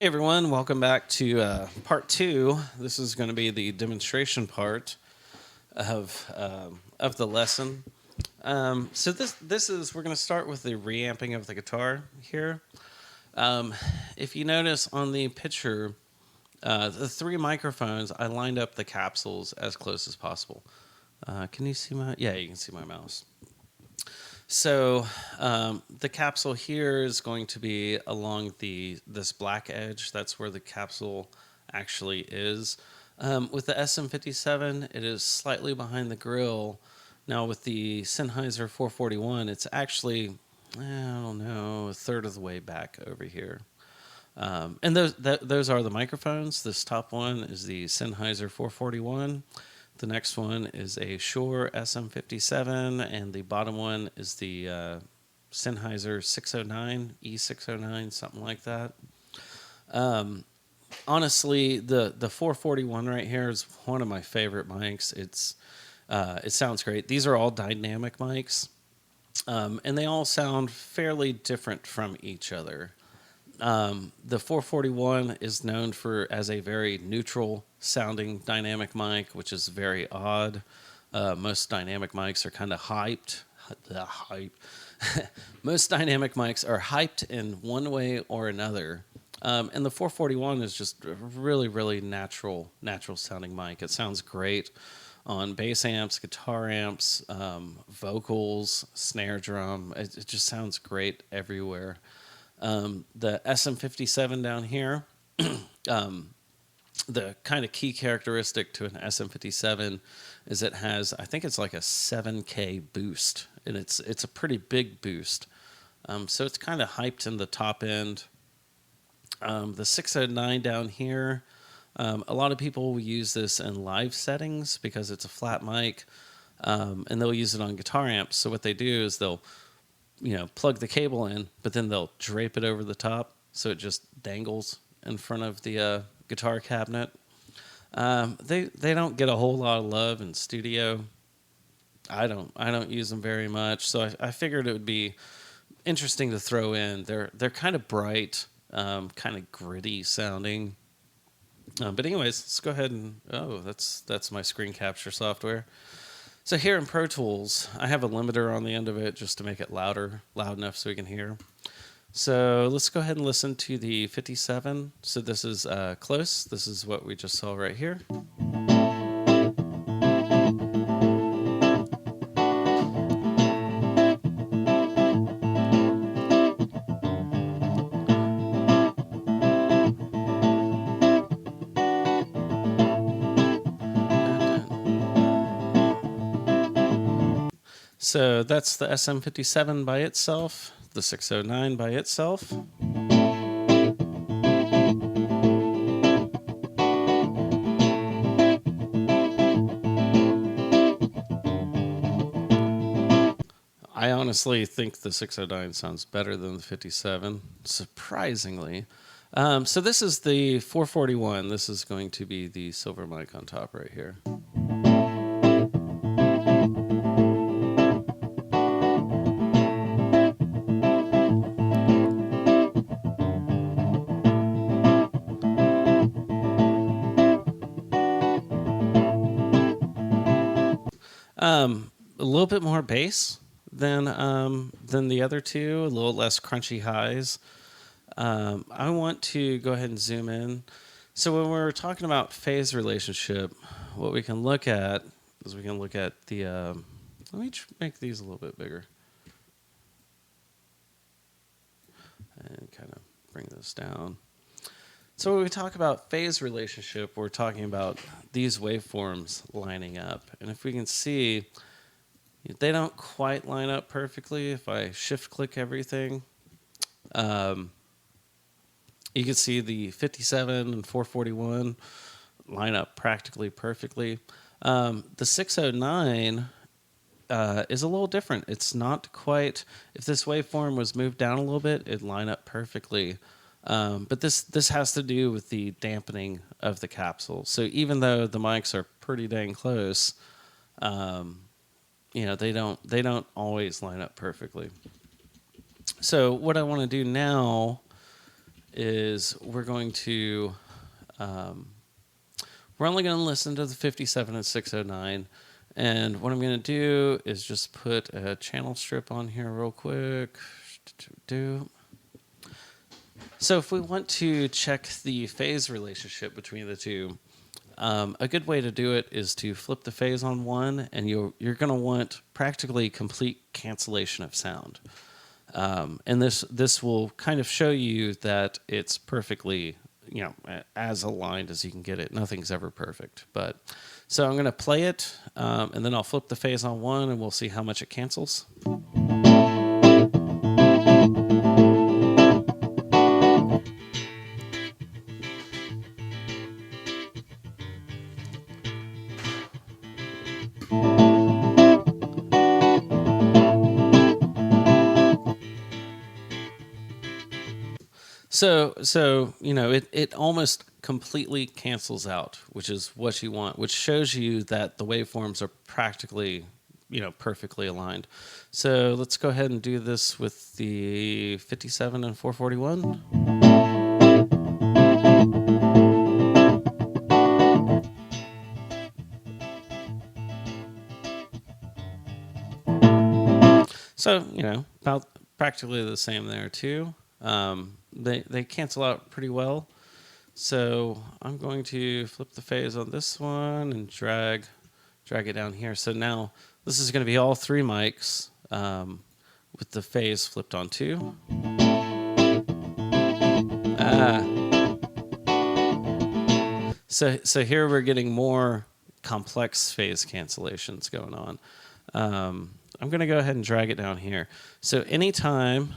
Hey everyone, welcome back to part two. This is going to be the demonstration part of the lesson. So this is we're going to start with the reamping of the guitar here. If you notice on the picture, the three microphones, I lined up the capsules as close as possible. Can you see my? Yeah, you can see my mouse. So the capsule here is going to be along this black edge. That's where the capsule actually is. With the SM57, it is slightly behind the grill. Now with the Sennheiser 441, it's actually, I don't know, a third of the way back over here. And those are the microphones. This top one is the Sennheiser 441. The next one is a Shure SM57, and the bottom one is the Sennheiser 609, E609, something like that. Honestly, the 441 right here is one of my favorite mics. It sounds great. These are all dynamic mics, and they all sound fairly different from each other. The 441 is known as a very neutral sounding dynamic mic, which is very odd. Most dynamic mics are kind of hyped. The hype. Most dynamic mics are hyped in one way or another. And the 441 is just a really, really natural sounding mic. It sounds great on bass amps, guitar amps, vocals, snare drum. It just sounds great everywhere. The SM57 down here, the kind of key characteristic to an SM57 is it has, I think it's like a 7K boost, and it's a pretty big boost. So it's kind of hyped in the top end. The 609 down here, a lot of people will use this in live settings because it's a flat mic, and they'll use it on guitar amps. So what they do is they'll plug the cable in, but then they'll drape it over the top so it just dangles in front of the guitar cabinet. They don't get a whole lot of love in studio. I don't use them very much, so I figured it would be interesting to throw in. They're kind of bright, kind of gritty sounding. But anyways, let's go ahead and that's my screen capture software. So here in Pro Tools, I have a limiter on the end of it just to make it loud enough so we can hear. So let's go ahead and listen to the 57. So this is close. This is what we just saw right here. So that's the SM57 by itself, the 609 by itself. I honestly think the 609 sounds better than the 57, surprisingly. So this is the 441. This is going to be the silver mic on top right here. A little bit more bass than the other two, a little less crunchy highs. I want to go ahead and zoom in. So when we're talking about phase relationship, what we can look at is we can look at the. Let me make these a little bit bigger and kind of bring this down. So when we talk about phase relationship, we're talking about these waveforms lining up. And if we can see, they don't quite line up perfectly. If I shift-click everything, you can see the 57 and 441 line up practically perfectly. The 609 is a little different. It's not quite, if this waveform was moved down a little bit, it'd line up perfectly. But this has to do with the dampening of the capsule. So even though the mics are pretty dang close, they don't always line up perfectly. So what I want to do now is we're only going to listen to the 57 and 609. And what I'm going to do is just put a channel strip on here real quick. So if we want to check the phase relationship between the two, a good way to do it is to flip the phase on one, and you're going to want practically complete cancellation of sound. And this will kind of show you that it's perfectly, as aligned as you can get it. Nothing's ever perfect. But so I'm going to play it, and then I'll flip the phase on one, and we'll see how much it cancels. So it almost completely cancels out, which is what you want, which shows you that the waveforms are practically, perfectly aligned. So let's go ahead and do this with the 57 and 441. So, about practically the same there too. They cancel out pretty well. So I'm going to flip the phase on this one and drag it down here. So now this is going to be all three mics with the phase flipped on two. So here we're getting more complex phase cancellations going on. I'm going to go ahead and drag it down here. So anytime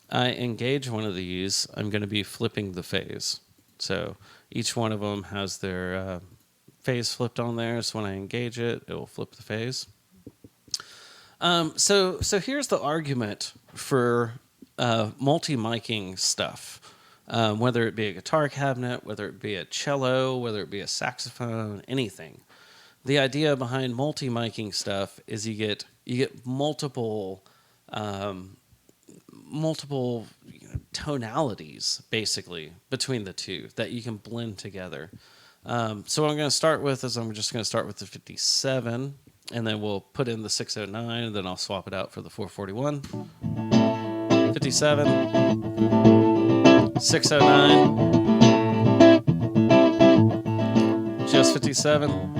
I engage one of these, I'm going to be flipping the phase. So each one of them has their phase flipped on there. So when I engage it, it will flip the phase. So here's the argument for multi-miking stuff. Whether it be a guitar cabinet, whether it be a cello, whether it be a saxophone, anything. The idea behind multi-miking stuff is you get multiple tonalities basically between the two that you can blend together. So what I'm going to start with is I'm just going to start with the 57, and then we'll put in the 609, and then I'll swap it out for the 441. 57, 609, just 57.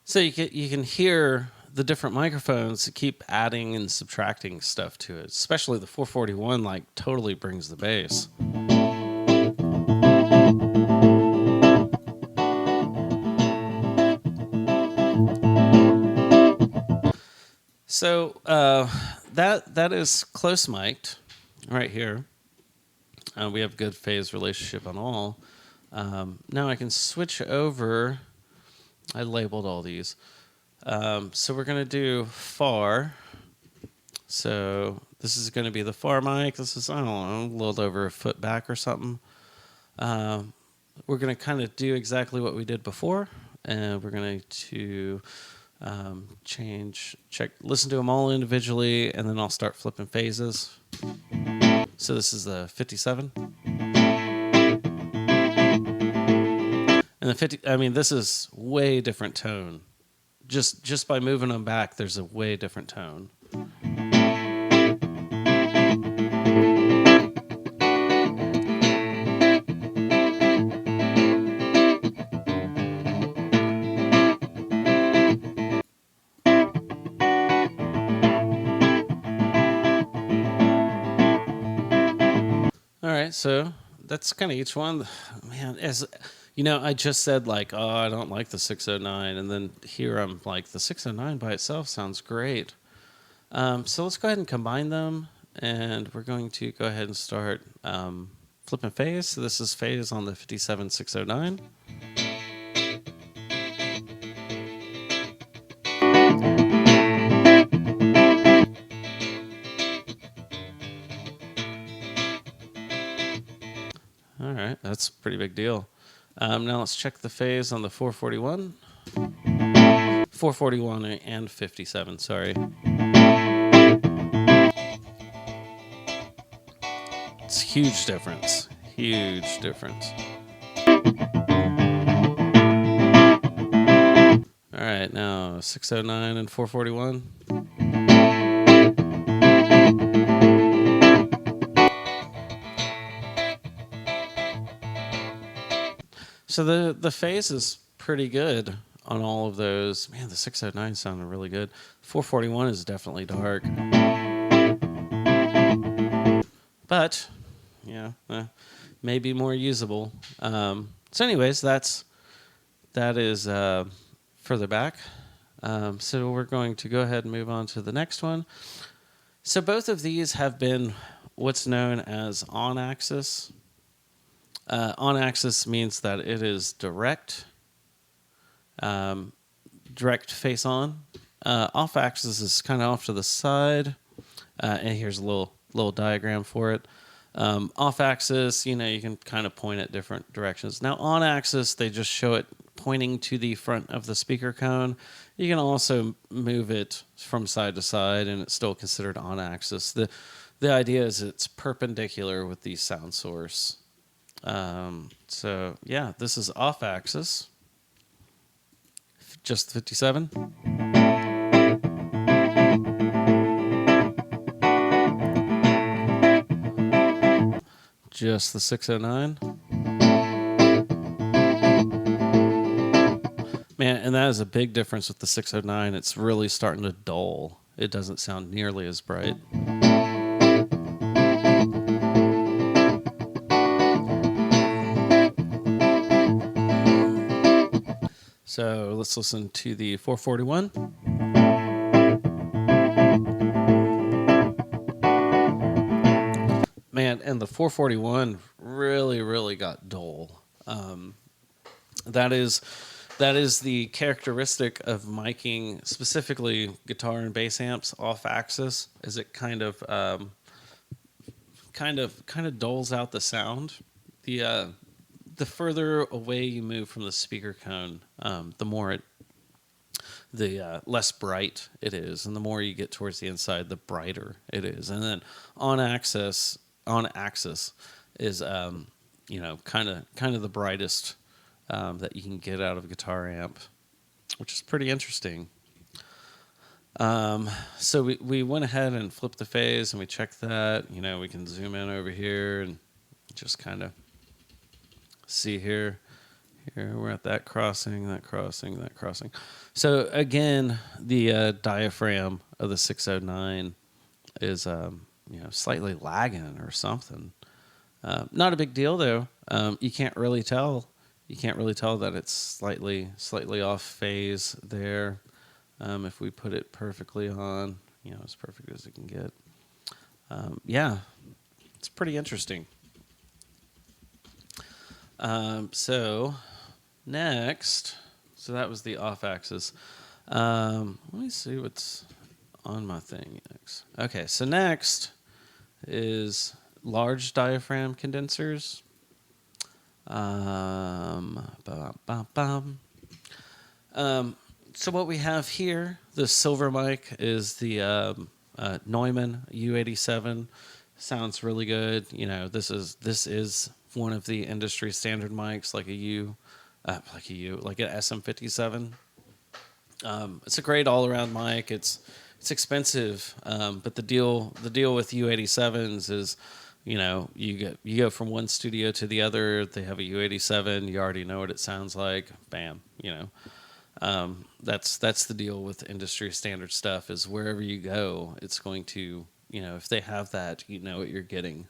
So you can hear the different microphones keep adding and subtracting stuff to it. Especially the 441 totally brings the bass. So that is close mic'd right here. We have good phase relationship on all. Now I can switch over. I labeled all these. So we're going to do far. So this is going to be the far mic. This is, I don't know, a little over a foot back or something. We're going to kind of do exactly what we did before. And we're going to listen to them all individually, and then I'll start flipping phases. So this is the 57. And the 50, this is way different tone. Just by moving them back, there's a way different tone. All right, so that's kind of each one. Man, I just said I don't like the 609, and then here I'm like, the 609 by itself sounds great. So let's go ahead and combine them, and we're going to go ahead and start flipping phase. So this is phase on the 57 609. All right, that's a pretty big deal. Now let's check the phase on the 441. 441 and 57, sorry. It's a huge difference. Huge difference. All right, now 609 and 441. So the phase is pretty good on all of those. Man, the 609 sounded really good. 441 is definitely dark. But, yeah, maybe more usable. So anyways, that is further back. So we're going to go ahead and move on to the next one. So both of these have been what's known as on-axis. On-axis means that it is direct face on. Off-axis is kind of off to the side. And here's a little diagram for it. Off-axis, you can kind of point at different directions. Now, on-axis, they just show it pointing to the front of the speaker cone. You can also move it from side to side, and it's still considered on-axis. The idea is it's perpendicular with the sound source. So, yeah, this is off-axis. Just 57. Just the 609. Man, and that is a big difference with the 609. It's really starting to dull. It doesn't sound nearly as bright. So let's listen to the 441. Man, and the 441 really, really got dull. That is the characteristic of miking, specifically guitar and bass amps off axis, is it kind of dulls out the sound. The further away you move from the speaker cone, the less bright it is, and the more you get towards the inside, the brighter it is. And then on axis is kind of the brightest that you can get out of a guitar amp, which is pretty interesting. So we went ahead and flipped the phase, and we checked that. We can zoom in over here and just kind of see here we're at that crossing. So again, the diaphragm of the 609 is slightly lagging or something. Not a big deal though. You can't really tell that it's slightly off phase there. If we put it perfectly on, as perfect as it can get. Yeah, it's pretty interesting. So next, that was the off axis. Let me see what's on my thing next. Okay, so next is large diaphragm condensers. So what we have here, the silver mic, is the Neumann U87. Sounds really good. This is one of the industry standard mics, like an SM57. It's a great all-around mic. It's expensive, but the deal with U87s is, you go from one studio to the other. They have a U87. You already know what it sounds like. Bam, that's the deal with industry standard stuff. Is wherever you go, it's going to, if they have that, you know what you're getting.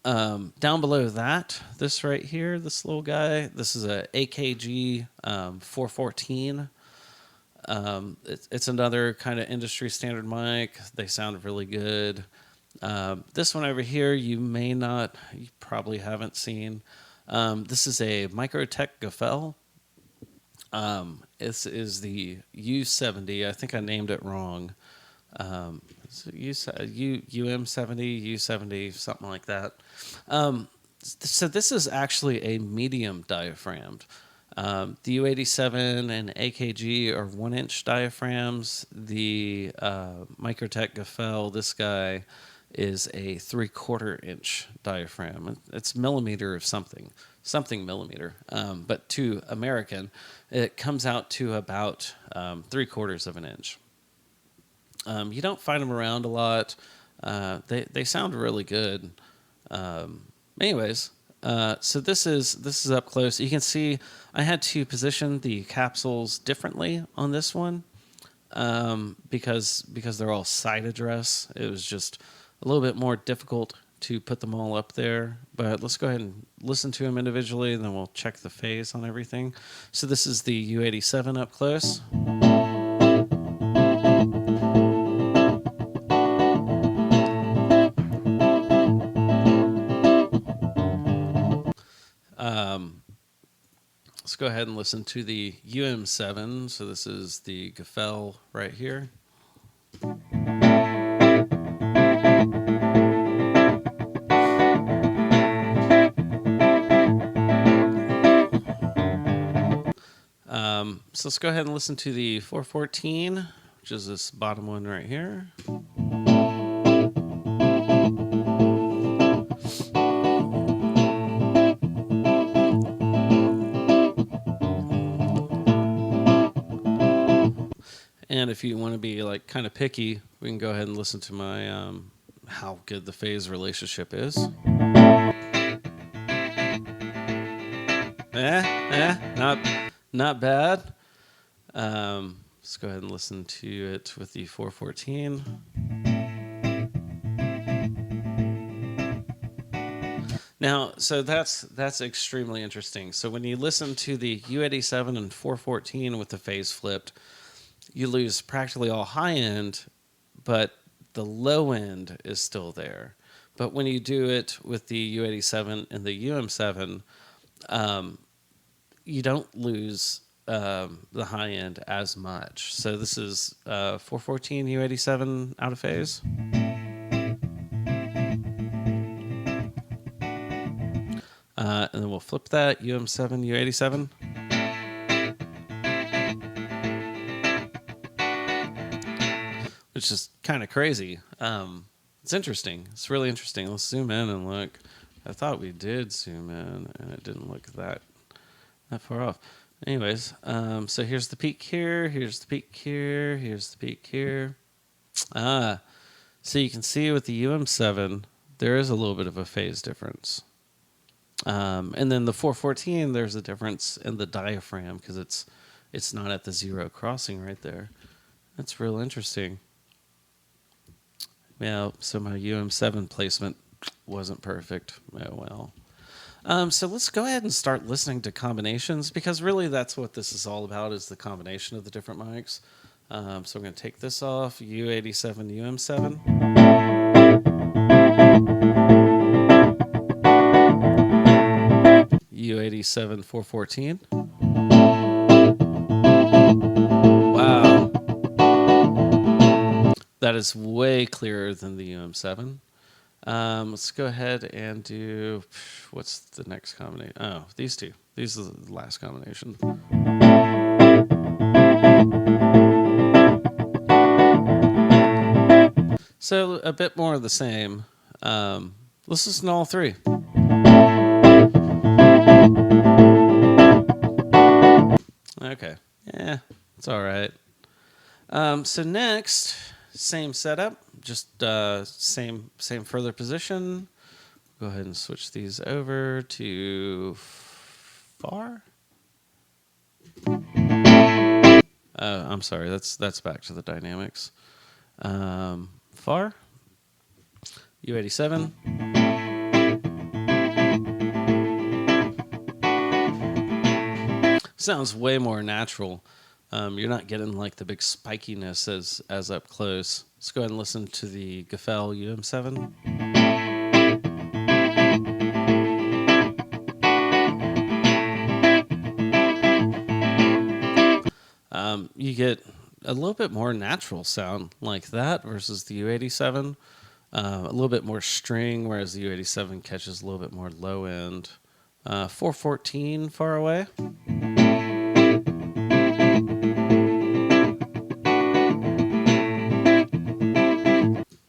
Down below that, this right here, this little guy, this is a AKG 414. It's another kind of industry standard mic. They sound really good. This one over here, you probably haven't seen. This is a Microtech Gefell. This is the U70. I think I named it wrong. UM70, U70, something like that. So this is actually a medium diaphragm. The U87 and AKG are 1-inch diaphragms. The Microtech Gefell, this guy, is a 3/4 inch diaphragm. It's millimeter of something millimeter. But to American, it comes out to about 3/4 of an inch. You don't find them around a lot. They sound really good. Anyways, so this is up close. You can see I had to position the capsules differently on this one because they're all side address. It was just a little bit more difficult to put them all up there. But let's go ahead and listen to them individually, and then we'll check the phase on everything. So this is the U87 up close. Let's go ahead and listen to the UM7. So this is the Gefell right here. So let's go ahead and listen to the 414, which is this bottom one right here. And if you want to be like kind of picky, we can go ahead and listen to my how good the phase relationship is. Not bad. Let's go ahead and listen to it with the 414. Now, so that's extremely interesting. So when you listen to the U87 and 414 with the phase flipped, you lose practically all high end, but the low end is still there. But when you do it with the U87 and the UM7, you don't lose the high end as much. So this is 414 U87 out of phase. And then we'll flip that UM7 U87. Which is kind of crazy. It's interesting. It's really interesting. Let's zoom in and look. I thought we did zoom in, and it didn't look that far off. Anyways, so here's the peak here. Here's the peak here. Here's the peak here. So you can see with the UM7, there is a little bit of a phase difference. And then the 414, there's a difference in the diaphragm because it's not at the zero crossing right there. That's real interesting. Yeah, so my UM7 placement wasn't perfect. Oh, well. So let's go ahead and start listening to combinations because really that's what this is all about is the combination of the different mics. So I'm going to take this off, U87, UM7. U87 414. Wow. That is way clearer than the UM7. Let's go ahead and do, what's the next combination? Oh, these two. These are the last combination. So a bit more of the same. Let's listen to all three. Okay. Yeah, it's all right. So next, same setup, just same further position. Go ahead and switch these over to far. I'm sorry, that's back to the dynamics. Far. U87. Sounds way more natural. You're not getting like the big spikiness as up close. Let's go ahead and listen to the Gefell UM7. You get a little bit more natural sound like that versus the U87. A little bit more string, whereas the U87 catches a little bit more low end. 414 far away.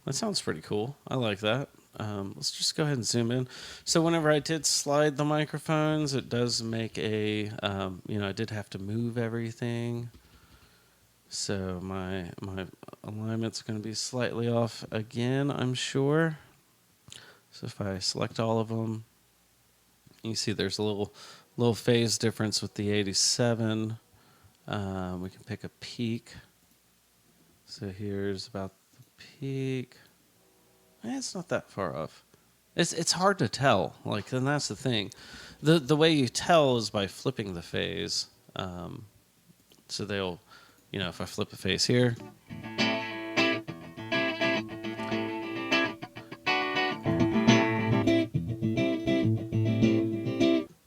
That sounds pretty cool. I like that. Let's just go ahead and zoom in. So whenever I did slide the microphones, it does make a, I did have to move everything. So my alignment's going to be slightly off again, I'm sure. So if I select all of them, you see there's a little phase difference with the 87. We can pick a peak. So here's about the peak. It's not that far off. It's hard to tell. Like, and that's the thing. The way you tell is by flipping the phase. So they'll, if I flip a phase here,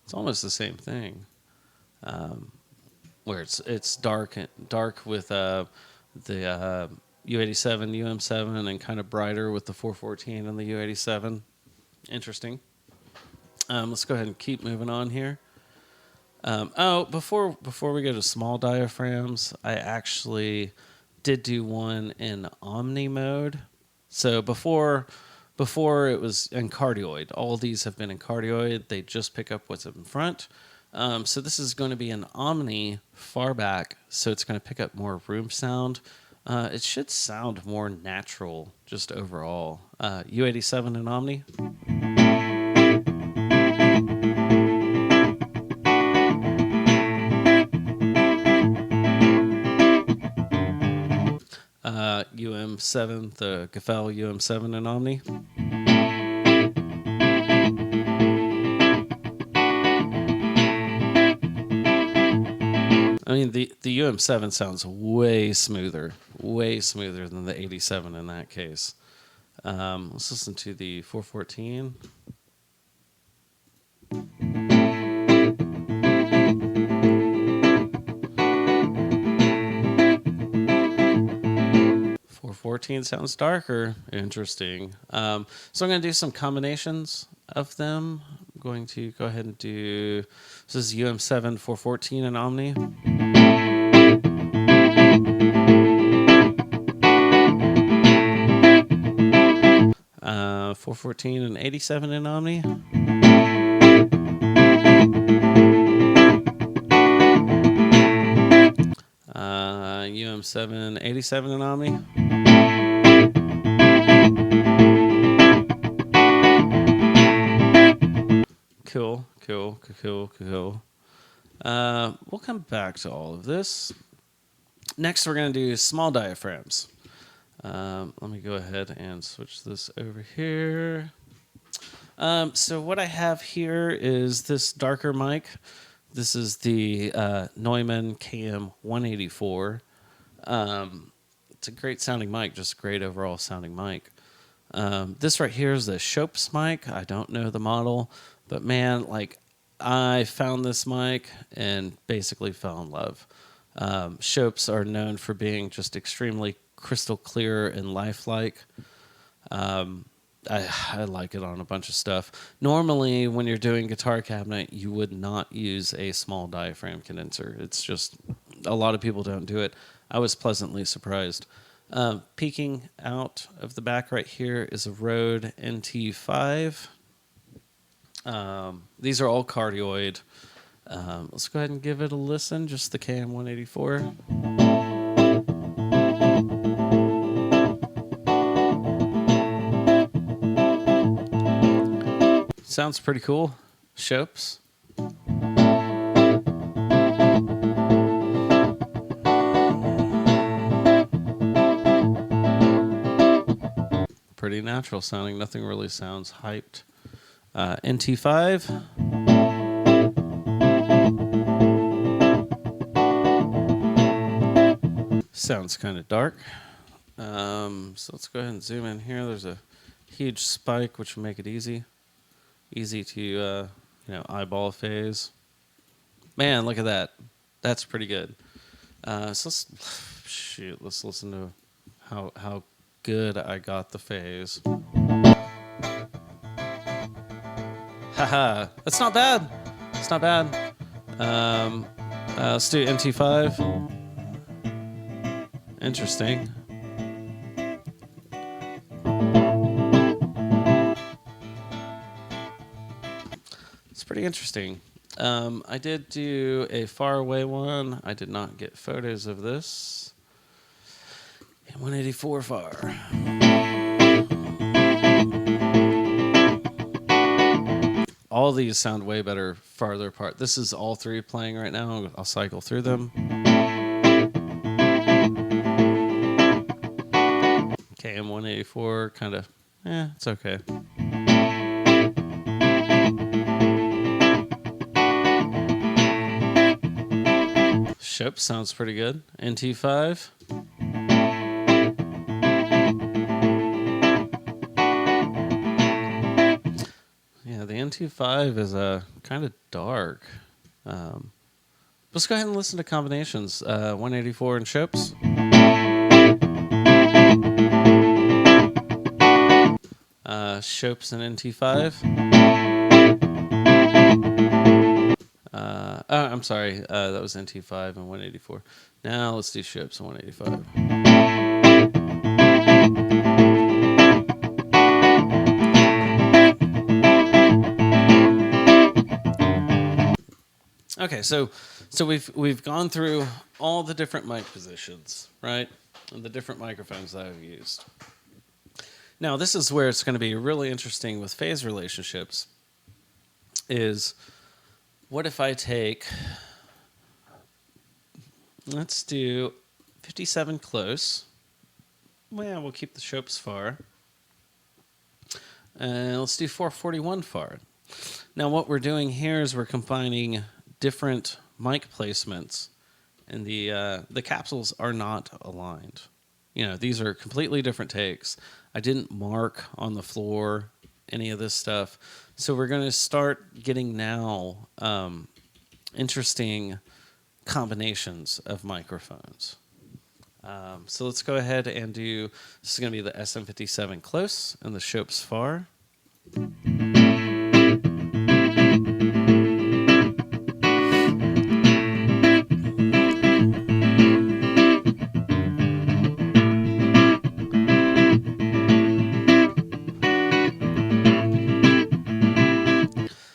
it's almost the same thing. Where it's dark with the U87, UM7, and kind of brighter with the 414 and the U87. Interesting. Let's go ahead and keep moving on here. Before we go to small diaphragms, I actually did do one in Omni mode. So before it was in cardioid. All these have been in cardioid. They just pick up what's in front. So this is going to be an Omni far back, so it's going to pick up more room sound. It should sound more natural just overall. U87 and Omni. UM7, the Gefell UM7 and Omni. I mean, the UM7 sounds way smoother than the 87 in that case. Let's listen to the 414. Sounds darker. Interesting. So I'm going to do some combinations of them. I'm going to go ahead and do, this is UM7 414 and Omni. 414 and 87 in Omni. UM7 87 in Omni. Cool. We'll come back to all of this. Next, we're going to do small diaphragms. Let me go ahead and switch this over here. So what I have here is this darker mic. This is the Neumann KM184. It's a great sounding mic, just great overall sounding mic. This right here is the Schoeps mic. I don't know the model, but man, like I found this mic and basically fell in love. Schoeps are known for being just extremely crystal clear and lifelike. I like it on a bunch of stuff. Normally, when you're doing guitar cabinet, you would not use a small diaphragm condenser. It's just, a lot of people don't do it. I was pleasantly surprised. Peeking out of the back right here is a Rode NT5. These are all cardioid. Let's go ahead and give it a listen, just the KM184. Sounds pretty cool. Schoeps. Pretty natural sounding. Nothing really sounds hyped. NT5. Sounds kind of dark. So let's go ahead and zoom in here. There's a huge spike, which will make it easy to eyeball phase. Man, look at that. That's pretty good. So let's listen to how good I got the phase. Haha, that's not bad. It's not bad. Let's do NT5. Interesting. It's pretty interesting. I did do a far away one. I did not get photos of this. And 184 far. All these sound way better farther apart. This is all three playing right now. I'll cycle through them. KM 184, kind of, it's okay. Shope sounds pretty good. NT5. Yeah, the NT5 is kind of dark. Let's go ahead and listen to combinations. 184 and Shopes. Shopes and NT5. I'm sorry. That was NT5 and 184. Now let's do Shopes and 185. Okay, so we've gone through all the different mic positions, right? And the different microphones that I've used. Now, this is where it's going to be really interesting with phase relationships is what if I take, let's do 57 close. Well, we'll keep the Shopes far. And let's do 441 far. Now, what we're doing here is we're combining different mic placements, and the capsules are not aligned. You know, these are completely different takes. I didn't mark on the floor any of this stuff. So we're going to start getting now interesting combinations of microphones. So let's go ahead and do, this is going to be the SM57 close and the Shopes far.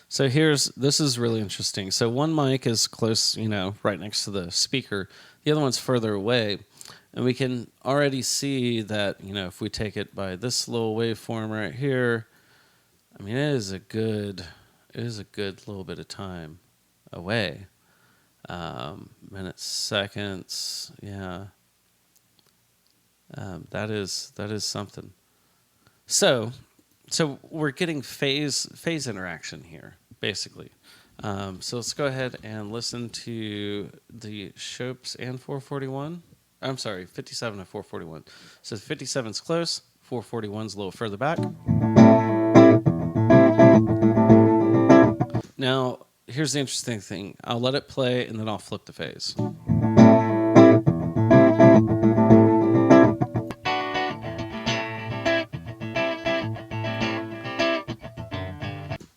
So this is really interesting. So one mic is close, right next to the speaker. The other one's further away. And we can already see that, if we take it by this little waveform right here, I mean, it is a good little bit of time away. Minutes, seconds, yeah. That is something. So we're getting phase interaction here, basically. So let's go ahead and listen to the Shopes and 441. I'm sorry, 57 and 441. So 57's close, 441's a little further back. Now, here's the interesting thing. I'll let it play, and then I'll flip the phase.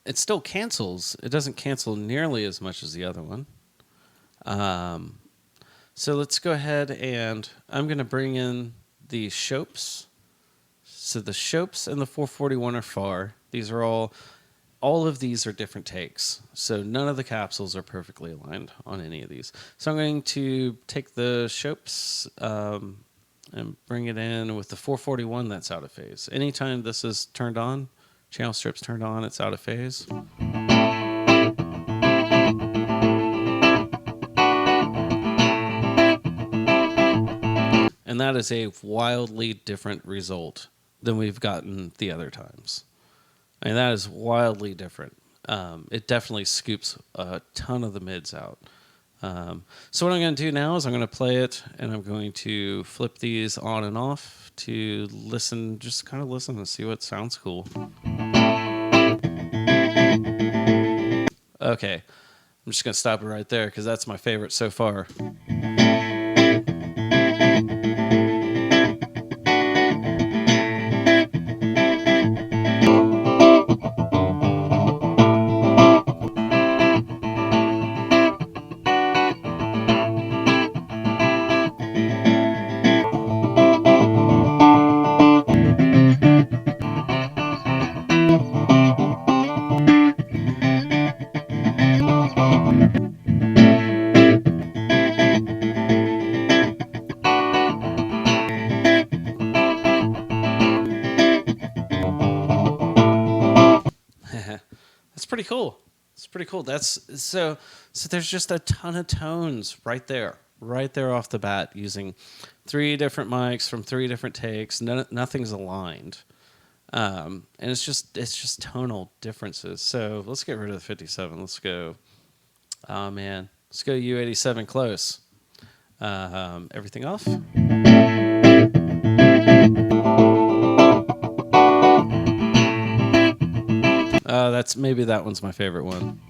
It still cancels. It doesn't cancel nearly as much as the other one. So let's go ahead and I'm going to bring in the Shopes. So the Shopes and the 441 are far. These are all of these are different takes. So none of the capsules are perfectly aligned on any of these. So I'm going to take the Shopes and bring it in with the 441 that's out of phase. Anytime this is turned on, channel strip's turned on, it's out of phase. And that is a wildly different result than we've gotten the other times. I mean, that is wildly different. It definitely scoops a ton of the mids out. So what I'm going to do now is I'm going to play it, and I'm going to flip these on and off to listen, just kind of listen and see what sounds cool. Okay, I'm just going to stop it right there because that's my favorite so far. pretty cool. It's pretty cool. That's so there's just a ton of tones right there off the bat, using 3 different mics from 3 different takes. Nothing's aligned. And it's just tonal differences. So let's get rid of the 57. Let's go. Oh man, let's go U87 close. Everything off. Maybe that one's my favorite one.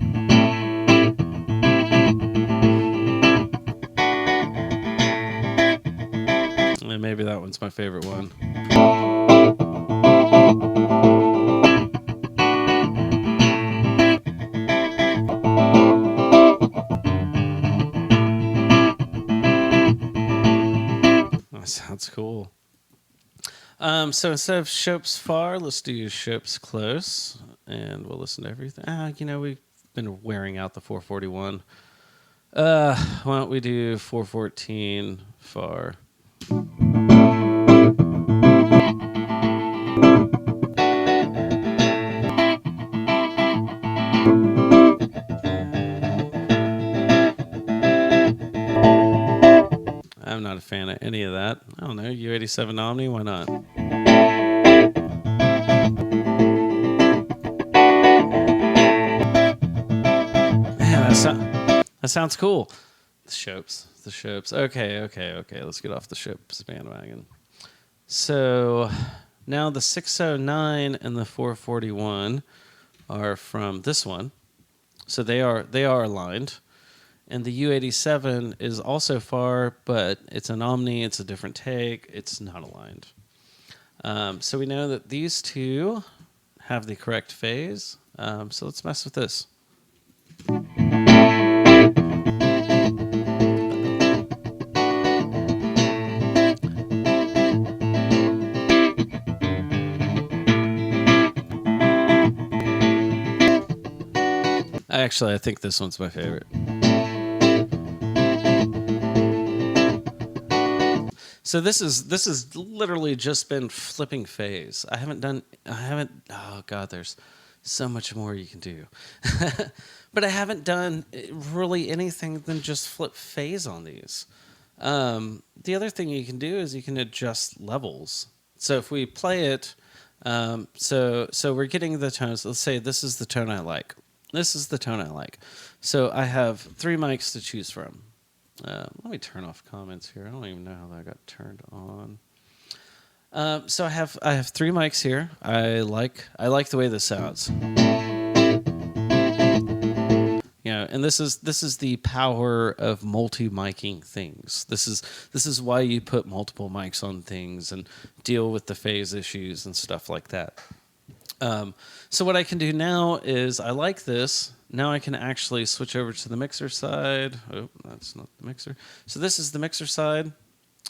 And maybe that one's my favorite one. That sounds cool. So instead of Shope's far, let's do Shope's close, and we'll listen to everything. We've been wearing out the 441. Why don't we do 414 far? I'm not a fan of any of that. I don't know, U87 Omni, why not? Man, that sounds cool. The Shopes. Okay. Let's get off the Shopes bandwagon. So now the 609 and the 441 are from this one. So they are aligned. And the U87 is also far, but it's an Omni. It's a different take. It's not aligned. So we know that these two have the correct phase. So let's mess with this. Actually, I think this one's my favorite. So this is literally just been flipping phase. Oh God, there's so much more you can do. But I haven't done really anything than just flip phase on these. The other thing you can do is you can adjust levels. So if we play it, so we're getting the tones. Let's say this is the tone I like. This is the tone I like. So I have 3 mics to choose from. Let me turn off comments here. I don't even know how that got turned on. So I have 3 mics here. I like the way this sounds. And this is the power of multi-miking things. This is why you put multiple mics on things and deal with the phase issues and stuff like that. So what I can do now is I like this. Now I can actually switch over to the mixer side. Oh, that's not the mixer. So this is the mixer side.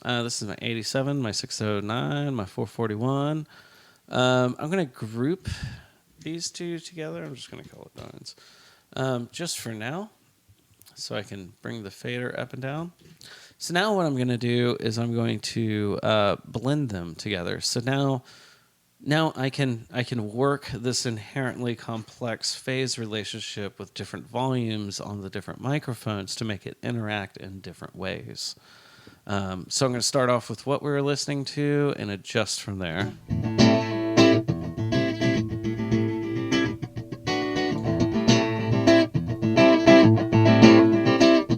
This is my 87, my 609, my 441. I'm going to group these two together. I'm just going to call it nines. Just for now, so I can bring the fader up and down. So now what I'm going to do is I'm going to blend them together. So now I can work this inherently complex phase relationship with different volumes on the different microphones to make it interact in different ways. So I'm going to start off with what we were listening to and adjust from there.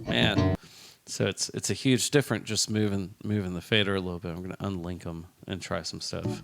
Man, so it's a huge difference just moving the fader a little bit. I'm going to unlink them and try some stuff.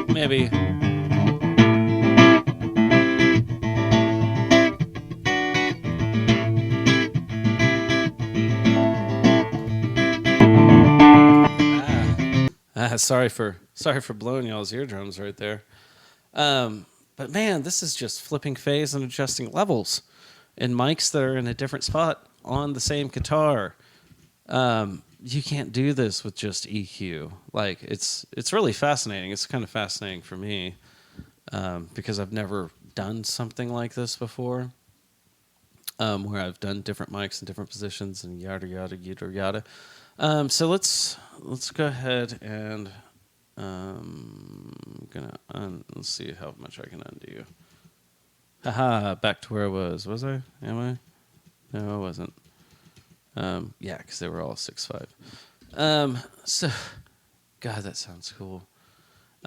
Maybe. Sorry for Sorry for blowing y'all's eardrums right there. But man, this is just flipping phase and adjusting levels in mics that are in a different spot on the same guitar. You can't do this with just EQ. Like it's really fascinating. It's kind of fascinating for me because I've never done something like this before, where I've done different mics in different positions and yada yada yada yada. So let's go ahead and let's see how much I can undo. Haha, back to where I was. Was I? Am I? No, I wasn't. Yeah, because they were all 6.5. So, God, that sounds cool.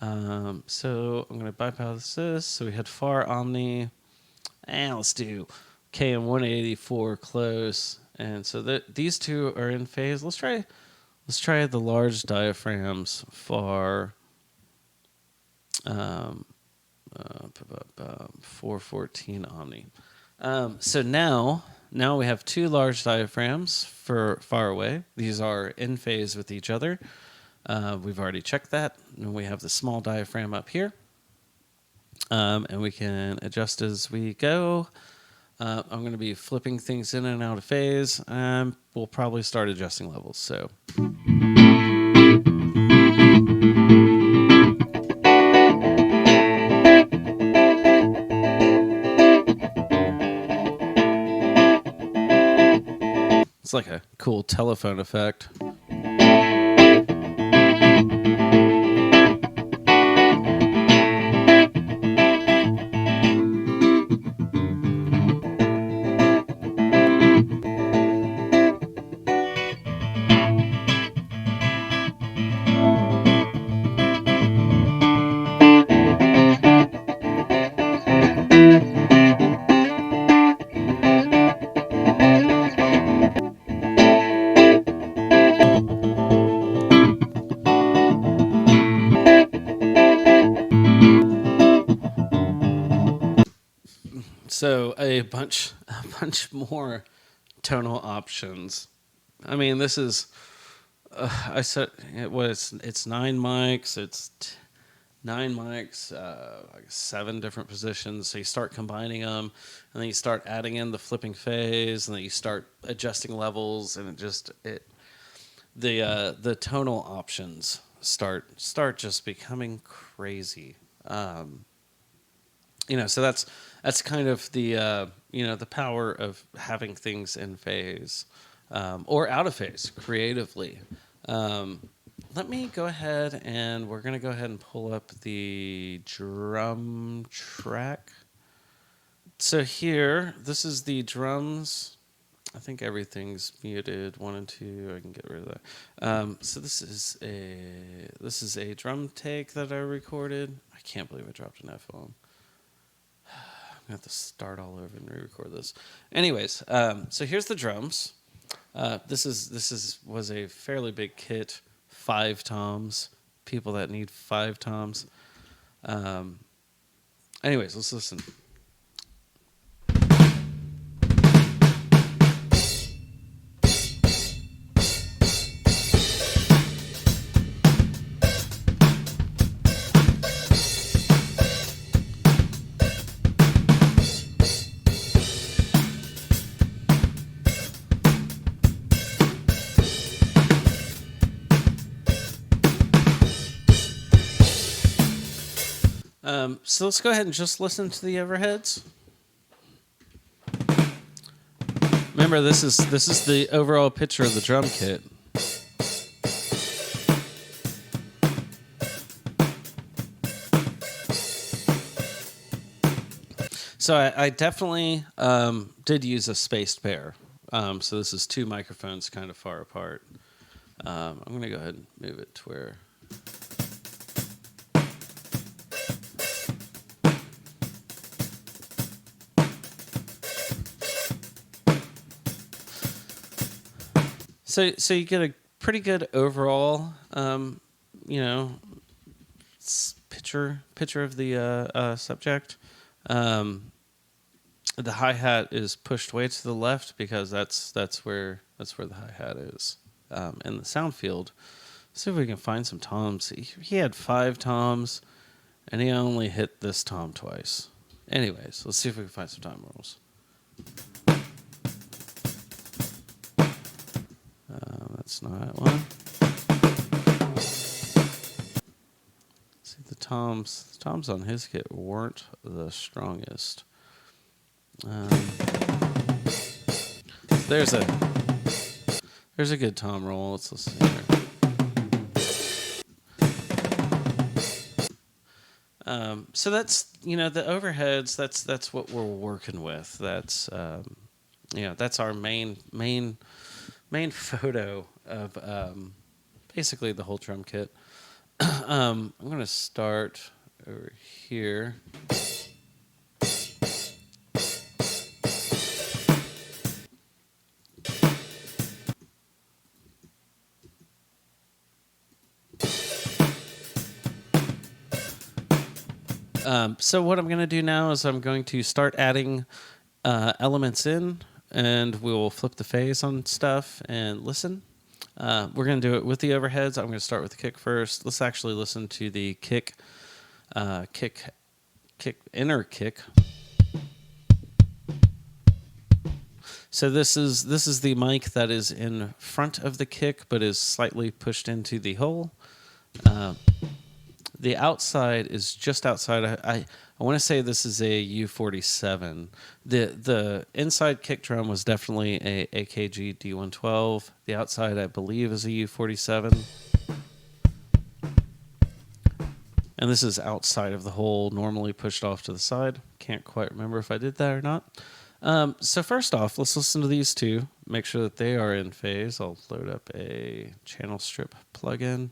So I'm going to bypass this. So we had far Omni. And let's do KM 184 close. And so these two are in phase. Let's try the large diaphragms for 414 Omni. So now we have two large diaphragms for far away. These are in phase with each other. We've already checked that. And we have the small diaphragm up here. And we can adjust as we go. I'm going to be flipping things in and out of phase. We'll probably start adjusting levels. So. It's like a cool telephone effect. So a bunch more tonal options. I mean, this is I said it's 9 mics. It's 9 mics, like 7 different positions. So you start combining them, and then you start adding in the flipping phase, and then you start adjusting levels, and the tonal options start just becoming crazy. So that's kind of the the power of having things in phase or out of phase creatively. Let me go ahead and we're going to go ahead and pull up the drum track. So here, this is the drums. I think everything's muted. 1 and 2. I can get rid of that. So this is a drum take that I recorded. I can't believe I dropped an F-bomb. I'm going to have to start all over and re-record this. Anyways, so here's the drums. This was a fairly big kit. 5 toms. People that need 5 toms. Anyways, let's listen. So let's go ahead and just listen to the overheads. Remember, this is the overall picture of the drum kit. So I definitely did use a spaced pair. So this is 2 microphones kind of far apart. I'm going to go ahead and move it to where... So you get a pretty good overall, picture of the subject. The hi-hat is pushed way to the left because that's where the hi-hat is in the sound field. see if we can find some toms. He had 5 toms, and he only hit this tom twice. Anyways, let's see if we can find some tom rolls. That's not one. See, the toms on his kit weren't the strongest. There's a good tom roll. Let's listen here. So that's, the overheads. That's what we're working with. That's that's our main photo of basically the whole drum kit. I'm gonna start over here. So what I'm going to do now is I'm going to start adding elements in, and we'll flip the phase on stuff and listen. We're going to do it with the overheads. I'm going to start with the kick first. Let's actually listen to the kick, inner kick. So this is the mic that is in front of the kick, but is slightly pushed into the hole. The outside is just outside. I want to say this is a U47. The inside kick drum was definitely a AKG D112. The outside, I believe, is a U47. And this is outside of the hole, normally pushed off to the side. Can't quite remember if I did that or not. So first off, let's listen to these two. Make sure that they are in phase. I'll load up a channel strip plugin.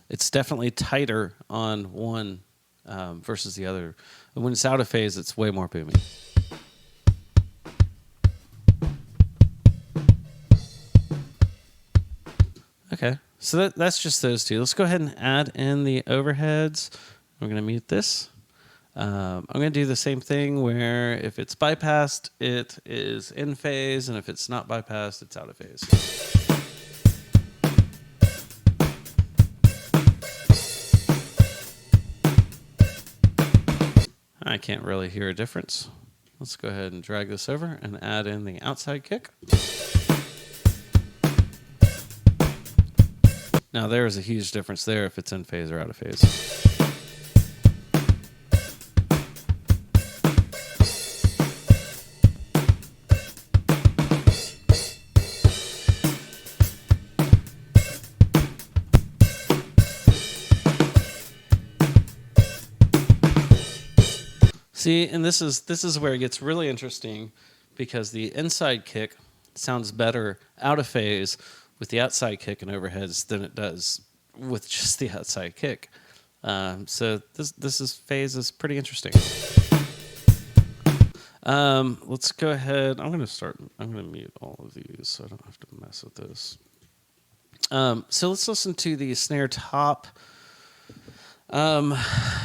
It's definitely tighter on one versus the other. And when it's out of phase, it's way more boomy. Okay, so that's just those two. Let's go ahead and add in the overheads. We're going to mute this. I'm going to do the same thing where if it's bypassed, it is in phase, and if it's not bypassed, it's out of phase. I can't really hear a difference. Let's go ahead and drag this over and add in the outside kick. Now there's a huge difference there if it's in phase or out of phase. See, and this is where it gets really interesting, because the inside kick sounds better out of phase with the outside kick and overheads than it does with just the outside kick. So this phase is pretty interesting. Let's go ahead. I'm going to mute all of these so I don't have to mess with this. So let's listen to the snare top. I'm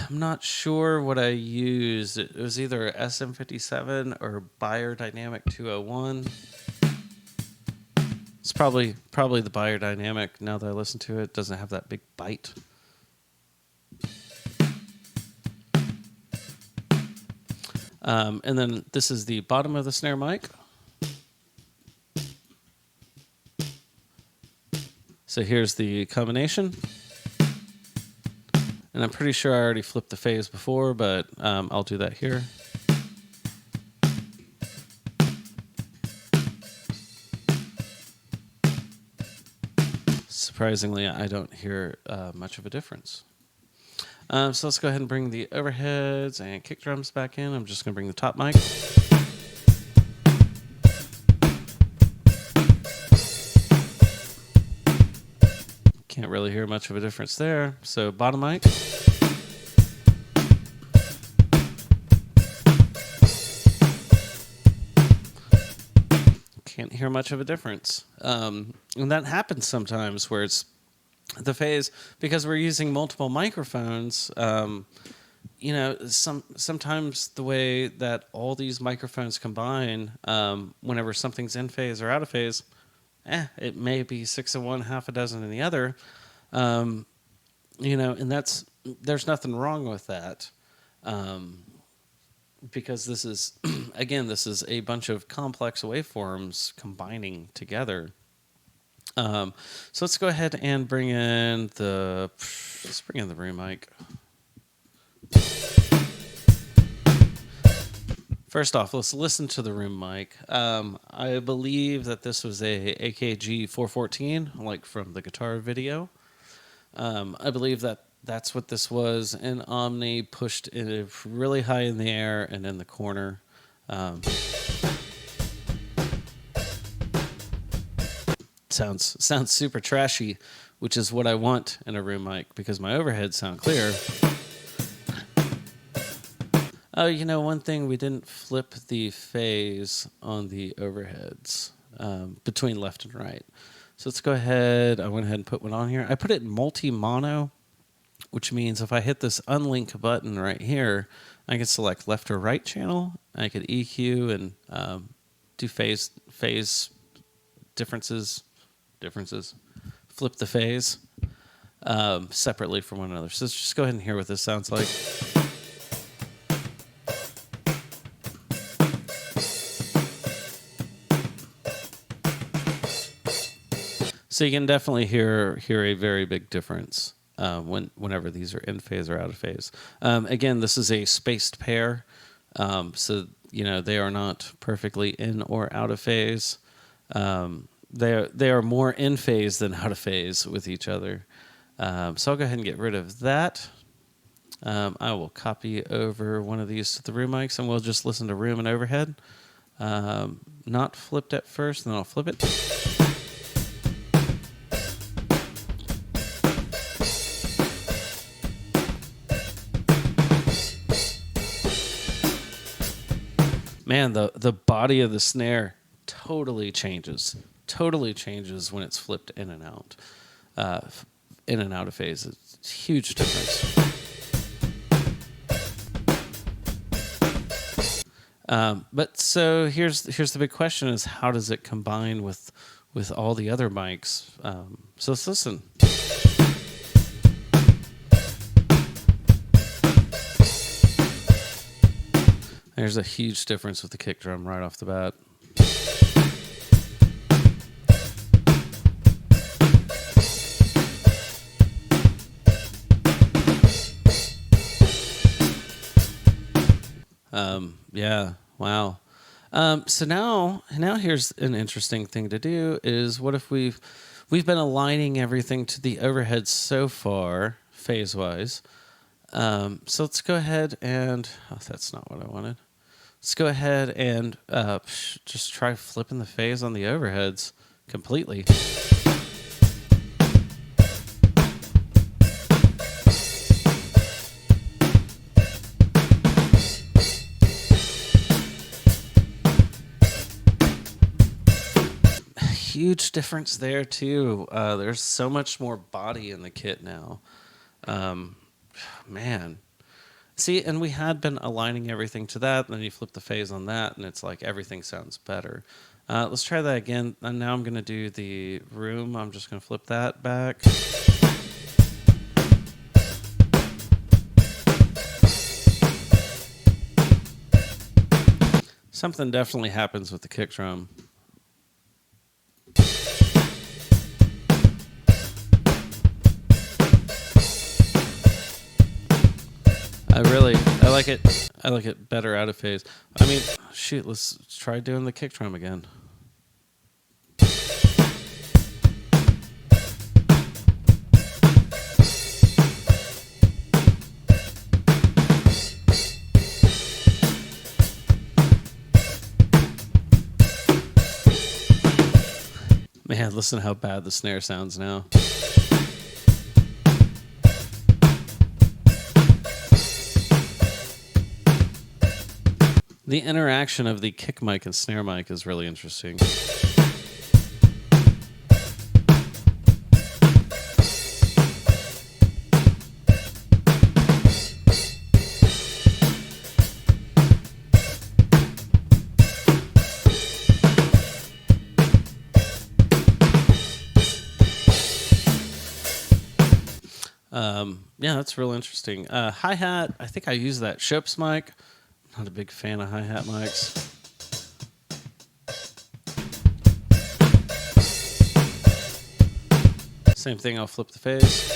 not sure what I used. It was either SM57 or Beyerdynamic 201. It's probably the Beyerdynamic. Now that I listen to it, it doesn't have that big bite. And then this is the bottom of the snare mic. So here's the combination. And I'm pretty sure I already flipped the phase before, but I'll do that here. Surprisingly, I don't hear much of a difference. So let's go ahead and bring the overheads and kick drums back in. I'm just going to bring the top mic. Can't really hear much of a difference there. So bottom mic. Can't hear much of a difference. And that happens sometimes where it's the phase, because we're using multiple microphones, sometimes the way that all these microphones combine, whenever something's in phase or out of phase, it may be 6 in one, half a dozen in the other. And there's nothing wrong with that. Because this is, again, this is a bunch of complex waveforms combining together. So let's go ahead and bring in the room mic. First off, let's listen to the room mic. I believe that this was a AKG 414, like from the guitar video. I believe that's what this was, and Omni pushed it really high in the air and in the corner. Sounds super trashy, which is what I want in a room mic because my overheads sound clear. Oh, one thing, we didn't flip the phase on the overheads between left and right. So let's go ahead. I went ahead and put one on here. I put it in multi-mono, which means if I hit this unlink button right here, I can select left or right channel. I could EQ and do phase differences, flip the phase separately from one another. So let's just go ahead and hear what this sounds like. So you can definitely hear a very big difference whenever these are in phase or out of phase. Again, this is a spaced pair, so they are not perfectly in or out of phase. They are more in phase than out of phase with each other. So I'll go ahead and get rid of that. I will copy over one of these to the room mics, and we'll just listen to room and overhead. Not flipped at first, and then I'll flip it. Man, the body of the snare totally changes when it's flipped in and out of phase. It's a huge difference. But so here's the big question: is how does it combine with all the other mics? So let's listen. There's a huge difference with the kick drum right off the bat. Yeah, wow. So now here's an interesting thing to do is what if we've been aligning everything to the overhead so far, phase-wise. So let's go ahead and, that's not what I wanted. Let's go ahead and just try flipping the phase on the overheads completely. Huge difference there too. There's so much more body in the kit now. Man. See, and we had been aligning everything to that, and then you flip the phase on that, and it's like everything sounds better. Let's try that again. And now I'm going to do the room. I'm just going to flip that back. Something definitely happens with the kick drum. I like it better out of phase. I mean, shoot, let's try doing the kick drum again. Man, listen how bad the snare sounds now. The interaction of the kick mic and snare mic is really interesting. Yeah, that's real interesting. Hi-hat, I think I use that Shops mic. Not a big fan of hi-hat mics. Same thing, I'll flip the phase.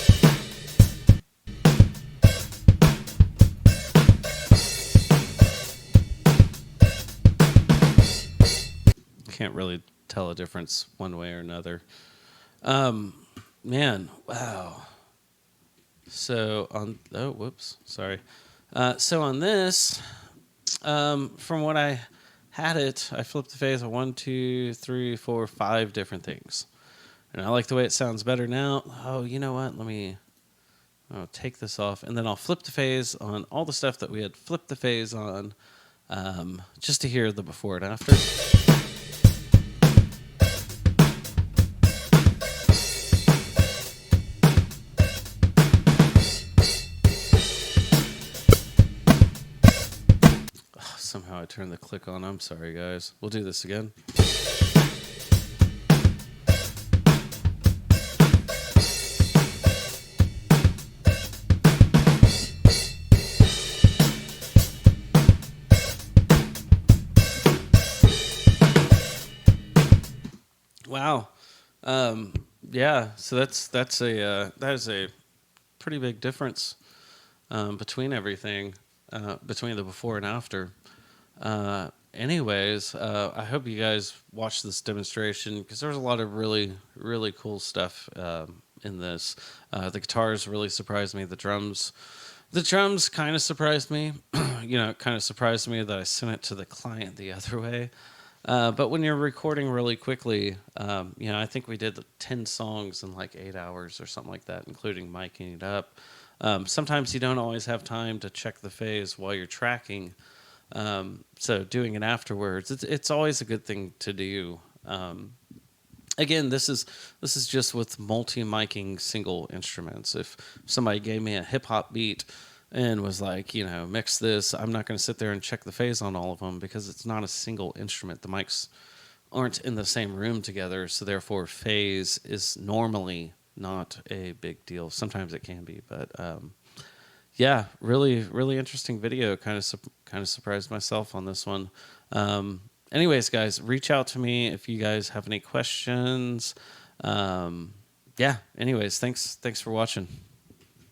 Can't really tell a difference one way or another. Man, wow. So so on this, from what I had it, I flipped the phase of 1, 2, 3, 4, 5 different things. And I like the way it sounds better now. Oh, you know what? I'll take this off, and then I'll flip the phase on all the stuff that we had flipped the phase on, just to hear the before and after. Somehow I turned the click on. I'm sorry, guys. We'll do this again. Wow. Yeah. So that is a pretty big difference between everything, between the before and after. Anyways, I hope you guys watched this demonstration because there's a lot of really, really cool stuff in this. The guitars really surprised me. The drums kind of surprised me. It kind of surprised me that I sent it to the client the other way. But when you're recording really quickly, I think we did 10 songs in like 8 hours or something like that, including miking it up. Sometimes you don't always have time to check the phase while you're tracking. So doing it afterwards, it's always a good thing to do. Again, this is just with multi-miking single instruments. If somebody gave me a hip hop beat and was like, mix this, I'm not going to sit there and check the phase on all of them because it's not a single instrument. The mics aren't in the same room together, so therefore phase is normally not a big deal. Sometimes it can be, but yeah, really, really interesting video. Kind of surprised myself on this one. Anyways, guys, reach out to me if you guys have any questions. Yeah. Anyways, thanks for watching.